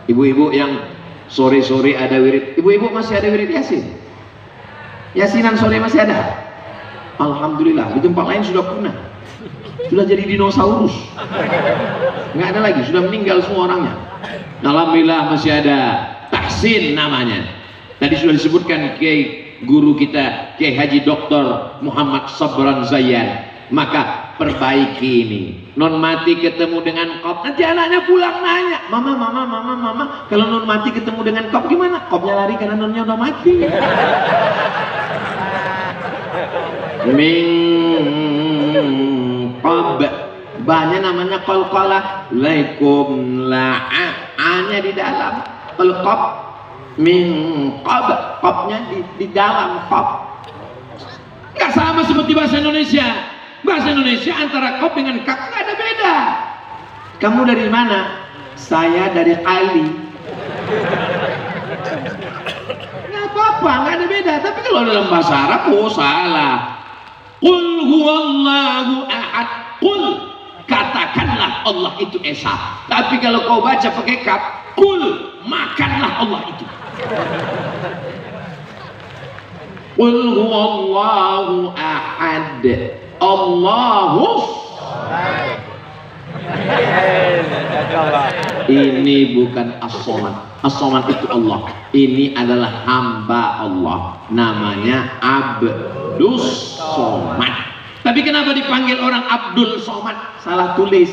Ibu-ibu yang sore-sore ada wirid, ibu-ibu masih ada wirid Yasin? Yasinan sore masih ada? Alhamdulillah. Di tempat lain sudah punah, sudah jadi dinosaurus, nggak ada lagi, sudah meninggal semua orangnya. Alhamdulillah masih ada tahsin namanya. Tadi sudah disebutkan Kiai guru kita Kiai Haji Dr. Muhammad Sabran Zayan. Maka perbaiki ini. Non mati ketemu dengan kop, nanti anaknya pulang nanya, mama, kalau non mati ketemu dengan kop gimana? Kopnya lari karena nonnya udah mati. Min qab, banyak namanya qalqalah, laikum la'a, a-nya di dalam, qalqab min qab, qabnya di dalam qab. Enggak sama seperti bahasa Indonesia. Bahasa Indonesia antara qab dengan kaf enggak ada beda. Kamu dari mana? Saya dari kali. Enggak apa-apa, enggak ada beda. Tapi kalau dalam bahasa Arab, oh salah. Qul huwallahu ahad. Qul, katakanlah Allah itu esa. Tapi kalau kau baca pakai kaf, qul, makanlah Allah itu. Qul huwallahu ahad. Allahu. Ini bukan as-somad. As-somad itu Allah. Ini adalah hamba Allah. Namanya Abdus Somad. Tapi kenapa dipanggil orang Abdul Somad? Salah tulis.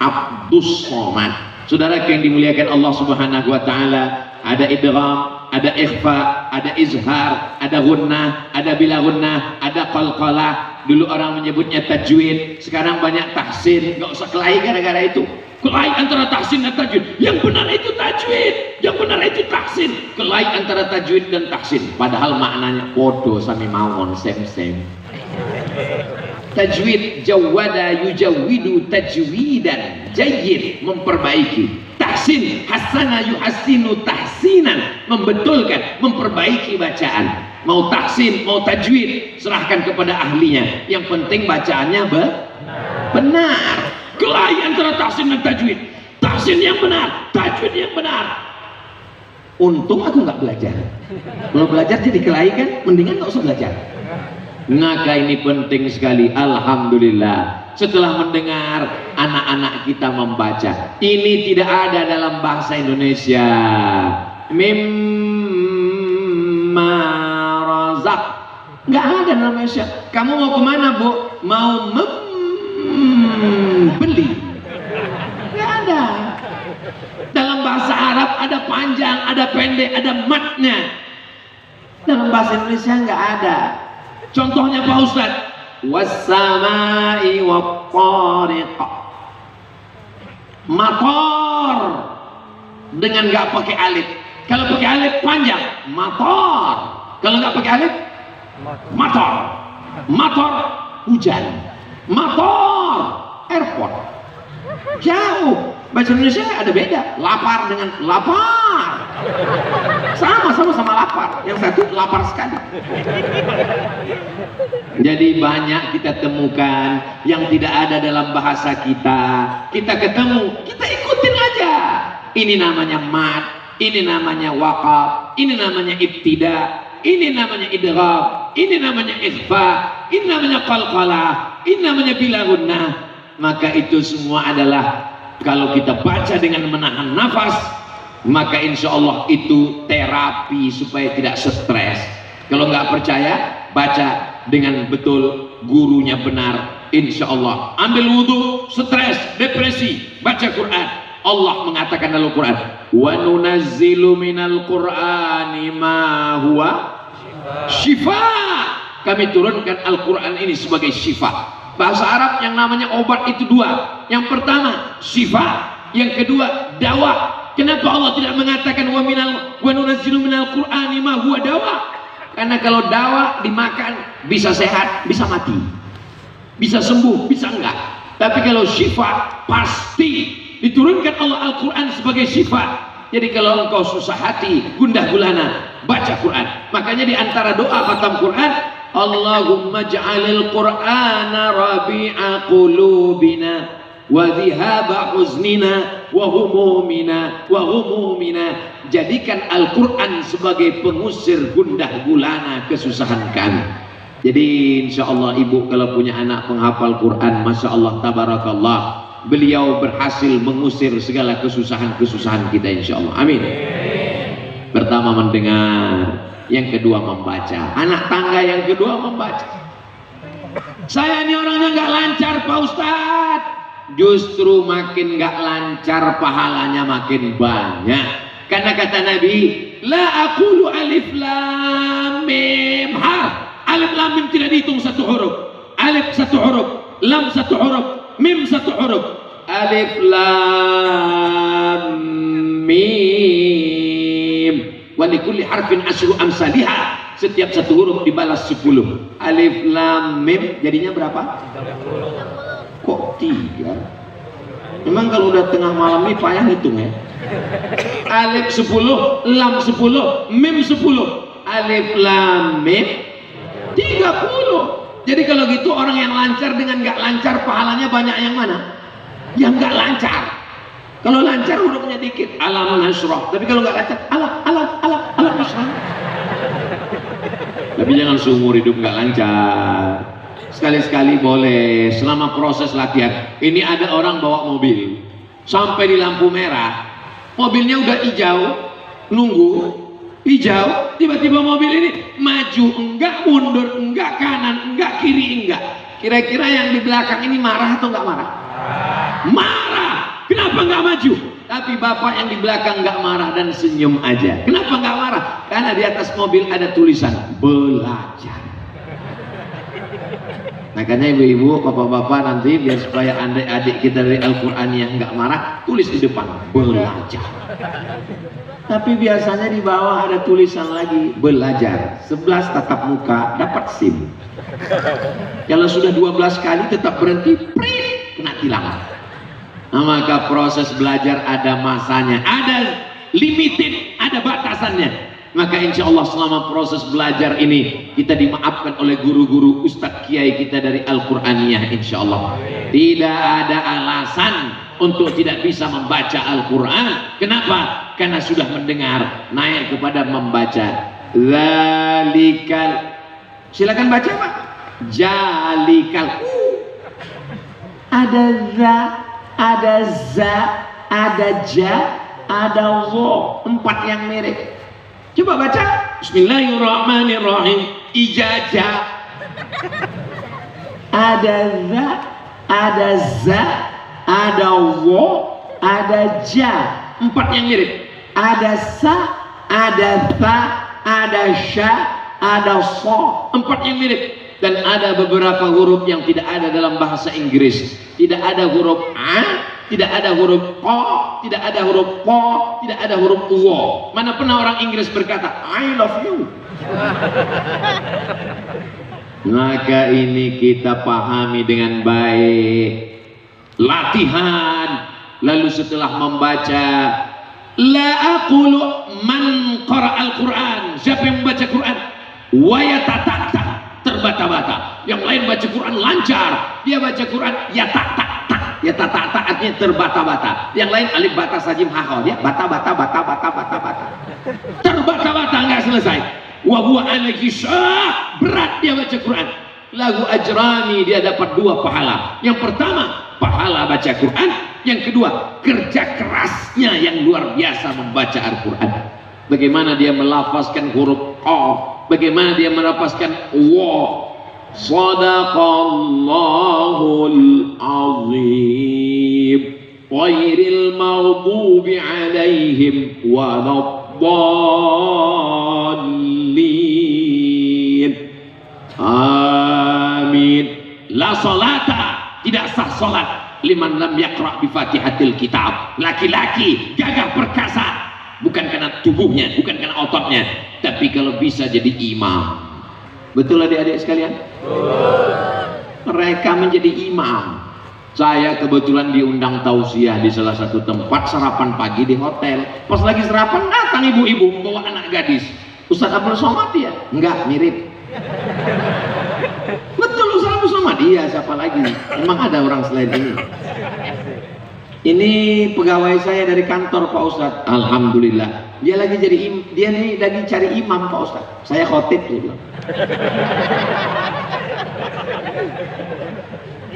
Abdus Somad. Saudara yang dimuliakan Allah Subhanahu wa taala, ada idgham, ada ikhfa, ada izhar, ada gunnah, ada bila gunnah, ada qalqalah. Dulu orang menyebutnya tajwid, sekarang banyak tahsin. Nggak usah kelahi gara-gara itu. Kelahi antara tahsin dan tajwid. Yang benar itu tajwid, yang benar itu tahsin. Kelahi antara tajwid dan tahsin, padahal maknanya podo sami mawon, sem-sem. Tajwid jawwada yujawwidu tajwidan, jayyid, memperbaiki. Tahsin hasana yuhassinu tahsinan, membetulkan, memperbaiki bacaan. Mau tahsin, mau tajwid, serahkan kepada ahlinya. Yang penting bacaannya benar. Kelahi antara tahsin dan tajwid. Tahsin yang benar, tajwid yang benar. Untung aku nggak belajar. Kalau belajar jadi kelahi kan, mendingan nggak usah belajar. Maka ini penting sekali. Alhamdulillah, setelah mendengar anak-anak kita membaca, ini tidak ada dalam bahasa Indonesia. Mimma razaq, nggak ada dalam Indonesia. Kamu mau kemana, Bu? Mau beli? Nggak ada. Dalam bahasa Arab ada panjang, ada pendek, ada matnya. Dalam bahasa Indonesia nggak ada. Contohnya Pak Ustadz, wassamai wattariq, motor dengan nggak pakai alif. Kalau pakai alif panjang, motor. Kalau nggak pakai alif, motor. Motor hujan, motor airport. Jauh. Bahasa Indonesia nggak ada beda. Lapar dengan lapar, sama lapar. Yang satu lapar sekali. Jadi banyak kita temukan yang tidak ada dalam bahasa kita. Kita ketemu, kita ikutin aja. Ini namanya mad, ini namanya waqaf, ini namanya ibtida, ini namanya idgham, ini namanya ikhfa, ini namanya qalqalah, ini namanya bila gunnah. Maka itu semua adalah, kalau kita baca dengan menahan nafas, maka insya Allah itu terapi supaya tidak stres. Kalau nggak percaya, baca dengan betul, gurunya benar, insya Allah. Ambil wudhu, stres, depresi, baca Quran. Allah mengatakan dalam Quran, wa nunazzilu minal Qur'ani ma huwa syifa. Kami turunkan Al-Quran ini sebagai syifa. Bahasa Arab yang namanya obat itu dua. Yang pertama syifa, yang kedua dawa. Kenapa Allah tidak mengatakan wa nunazzilu minal Qur'ani ma huwa dawa? Karena kalau dawa dimakan bisa sehat, bisa mati, bisa sembuh, bisa enggak. Tapi kalau syifa pasti diturunkan Allah Al-Quran sebagai syifa. Jadi kalau engkau susah hati, gundah gulana, baca Quran. Makanya di antara doa khatam Quran, Allahumma ja'alil Qur'ana rabi'a qulubina wa dhihaba huznina wa humumina wa humumina. Jadikan Al-Quran sebagai pengusir gundah gulana kesusahan kami. Jadi insya Allah ibu kalau punya anak penghafal Quran, masya Allah tabarakallah, beliau berhasil mengusir segala kesusahan-kesusahan kita insya Allah. Amin. Pertama mendengar, yang kedua membaca. Anak tangga yang kedua membaca. Saya ini orangnya nggak lancar Pak Ustadz. Justru makin nggak lancar pahalanya makin banyak. Karena kata Nabi, la aqulu alif lam mim harf. Alif lam mim tidak dihitung satu huruf. Alif satu huruf, lam satu huruf, mim satu huruf. Alif lam mim. Wa likulli harfin asyru amsalihah. Setiap satu huruf dibalas 10. Alif lam mim jadinya berapa? 30. Kok 3? Memang kalau udah tengah malam ini payah hitung ya. Alif 10, lam 10, mim 10. Alif lam mim 30. Jadi kalau gitu orang yang lancar dengan nggak lancar pahalanya banyak yang mana? Yang nggak lancar. Kalau lancar hurufnya dikit, alam nasrah. Tapi kalau nggak lancar, alam nasrah. Tapi jangan seumur hidup nggak lancar. Sekali-sekali boleh, selama proses latihan. Ini ada orang bawa mobil, sampai di lampu merah, mobilnya udah hijau, nunggu hijau, tiba-tiba mobil ini maju enggak, mundur enggak, kanan enggak, kiri enggak. Kira-kira yang di belakang ini marah atau enggak marah? Marah. Kenapa enggak maju? Tapi bapak yang di belakang enggak marah dan senyum aja. Kenapa enggak marah? Karena di atas mobil ada tulisan belajar. Makanya ibu-ibu, bapak-bapak nanti biar supaya adik-adik kita dari Al-Quran yang enggak marah, tulis di depan belajar. Tapi biasanya di bawah ada tulisan lagi belajar. 11 tatap muka dapat SIM. Kalau sudah 12 kali tetap berhenti, prit, kena tilang. Nah, maka proses belajar ada masanya, ada limited, ada batasannya. Maka insya Allah selama proses belajar ini kita dimaafkan oleh guru-guru ustadz kiai kita dari Al-Quraniyah insya Allah. Tidak ada alasan untuk tidak bisa membaca Al-Quran. Kenapa? Karena sudah mendengar, naik kepada membaca. Zalikal, silakan baca Pak. Jalikal. Ada za, ada za, ada ja, ada wo, 4 yang mirip. Coba baca. Bismillahirrahmanirrahim. Ijazah. Ada za, ada za, ada wo, ada ja, 4 yang mirip. Ada sa, ada tha, ada sya, ada so, 4 yang mirip. Dan ada beberapa huruf yang tidak ada dalam bahasa Inggris. Tidak ada huruf a, tidak ada huruf ko, tidak ada huruf po, tidak ada huruf wo. Mana pernah orang Inggris berkata I love you? Maka ini kita pahami dengan baik. Latihan. Lalu setelah membaca, la aqulu man qara al-Quran, siapa yang membaca Quran wa yatatata, terbata-bata. Yang lain baca Quran lancar, dia baca Quran ya tak tak tak, ya tak tak tak artinya terbata-bata. Yang lain alif bata sajim haho, dia bata-bata bata-bata terbata-bata nggak selesai. Wa huwa anakisah, berat dia baca Quran. Lagu ajrani, dia dapat 2 pahala. Yang pertama pahala baca Quran, yang kedua kerja kerasnya yang luar biasa membaca Al-Quran. Bagaimana dia melafazkan huruf o, bagaimana dia melafazkan wa. Sadaqallahul azim, ghairil maghdubi alaihim waladdallin. Amin. La salata, tidak sah salat liman lam yaqra bi Fatihatil Kitab. Laki-laki gagah perkasa, bukan karena tubuhnya, bukan karena ototnya, tapi kalau bisa jadi imam. Betul adik-adik sekalian? Mereka menjadi imam. Saya kebetulan diundang tausiah di salah satu tempat sarapan pagi di hotel. Pas lagi sarapan datang ibu-ibu membawa anak gadis. Ustaz Abdul Somad ya? Enggak, mirip. Betul Ustaz Abdul Somad, iya siapa lagi? Emang ada orang selain ini? Ini pegawai saya dari kantor Pak Ustadz. Alhamdulillah. Dia lagi lagi cari imam Pak Ustadz. Saya khotib gitu.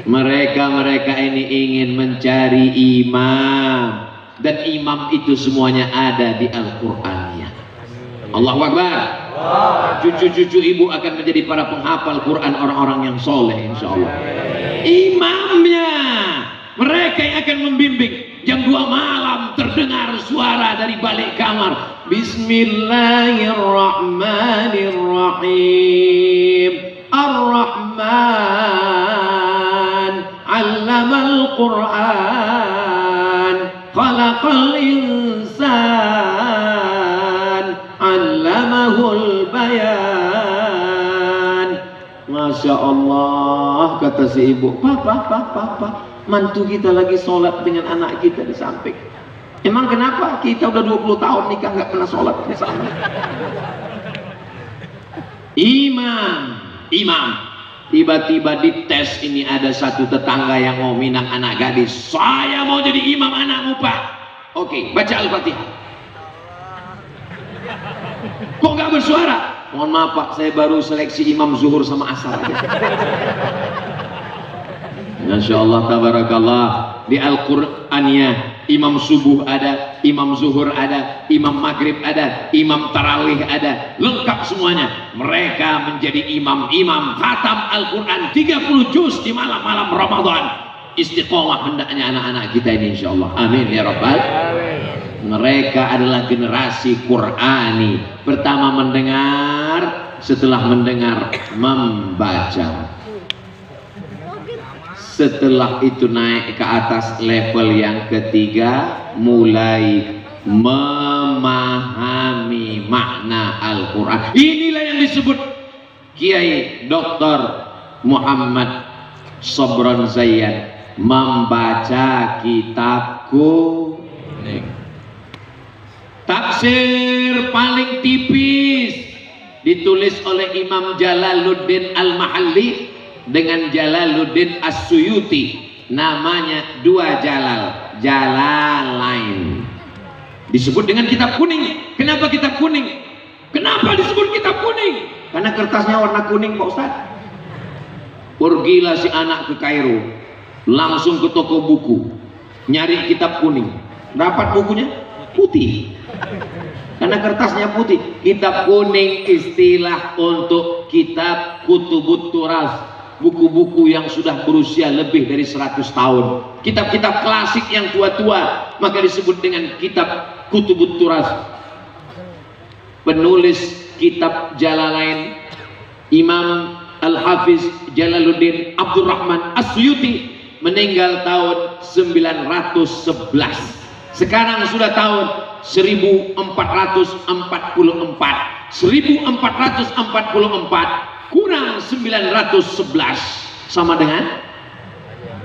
Mereka ini ingin mencari imam, dan imam itu semuanya ada di Al-Qur'annya. Allahu Akbar. Cucu-cucu ibu akan menjadi para penghafal Quran, orang-orang yang soleh insyaallah. Imamnya mereka yang akan membimbing. Jam 2 malam terdengar suara dari balik kamar, Bismillahirrahmanirrahim, Ar-Rahman 'allamal Qur'an, khalaqal insan, 'allamahul bayan. Masya Allah, kata si ibu, Papa, mantu kita lagi sholat dengan anak kita di samping. Emang kenapa? Kita udah 20 tahun nikah nggak pernah sholat di samping. Imam. Tiba-tiba di tes ini ada satu tetangga yang mau minang anak gadis. Saya mau jadi imam anakmu Pak. Oke, baca Al-Fatihah. Kok nggak bersuara? Mohon maaf Pak, saya baru seleksi imam zuhur sama asar. Masya Allah, tabarakallah. Di Al-Qur'annya imam subuh ada, imam zuhur ada, imam maghrib ada, imam tarawih ada, lengkap semuanya. Mereka menjadi imam-imam khatam Al-Quran 30 juz di malam-malam Ramadan. Istiqomah hendaknya anak-anak kita ini insya Allah. Amin ya Rabbal. Mereka adalah generasi Qur'ani. Pertama mendengar, setelah mendengar membaca. Setelah itu naik ke atas level yang ketiga, mulai memahami makna Al-Quran. Inilah yang disebut Kiai Dr. Muhammad Sobron Zayyad, membaca kitabku. Tafsir paling tipis ditulis oleh Imam Jalaluddin Al-Mahalli dengan Jalaluddin As-Suyuti. Namanya dua Jalalain. Disebut dengan kitab kuning. Kenapa kitab kuning? Kenapa disebut kitab kuning? Karena kertasnya warna kuning Pak Ustaz. Pergilah si anak ke Kairo, langsung ke toko buku, nyari kitab kuning. Dapat bukunya putih. Karena kertasnya putih. Kitab kuning istilah untuk kitab kutubut turas, buku-buku yang sudah berusia lebih dari 100 tahun, kitab-kitab klasik yang tua-tua, maka disebut dengan kitab kutubut turas. Penulis kitab Jalalain Imam Al-Hafiz Jalaluddin Abdurrahman As-Suyuti meninggal tahun 911. Sekarang sudah tahun 1444. 1444 kurang 911 sama dengan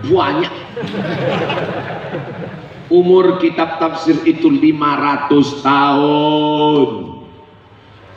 banyak. Umur kitab tafsir itu 500 tahun.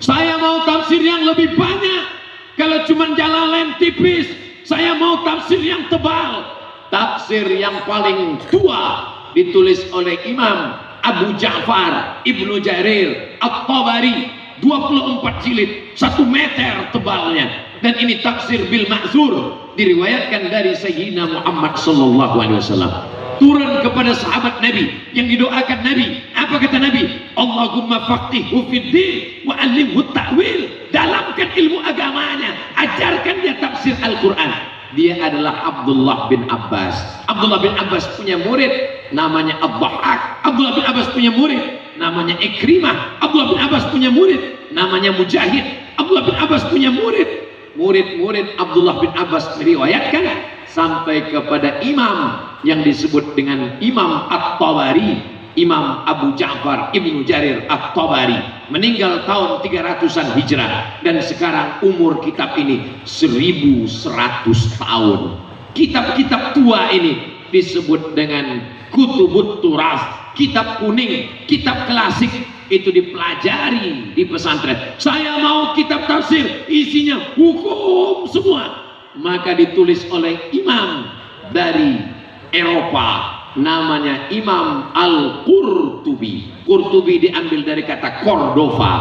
Saya mau tafsir yang lebih banyak. Kalau cuma Jalalain tipis, saya mau tafsir yang tebal. Tafsir yang paling tua ditulis oleh Imam Abu Ja'far Ibnu Jarir At-Tabari, 24 jilid, 1 meter tebalnya. Dan ini tafsir bil ma'zur, diriwayatkan dari Sayyidina Muhammad sallallahu alaihi wasallam. Turun kepada sahabat Nabi yang didoakan Nabi. Apa kata Nabi? Allahumma faqihhu fid din wa 'allimhu ta'wil. Dalamkan ilmu agamanya, ajarkan dia tafsir Al-Qur'an. Dia adalah Abdullah bin Abbas. Abdullah bin Abbas punya murid namanya Ad-Dhahhak. Abdullah bin Abbas punya murid namanya Ikrimah. Abdullah bin Abbas punya murid namanya Mujahid. Abdullah bin Abbas punya murid Abdullah bin Abbas meriwayatkan sampai kepada imam yang disebut dengan Imam At-Tabari, Imam Abu Ja'far Ibnu Jarir At-Tabari, meninggal tahun 300-an Hijrah, dan sekarang umur kitab ini 1100 tahun. Kitab-kitab tua ini disebut dengan kutubut turas, kitab kuning, kitab klasik. Itu dipelajari di pesantren. Saya mau kitab tafsir isinya hukum semua, maka ditulis oleh imam dari Eropa, namanya Imam Al-Qurtubi. Qurtubi diambil dari kata Cordova.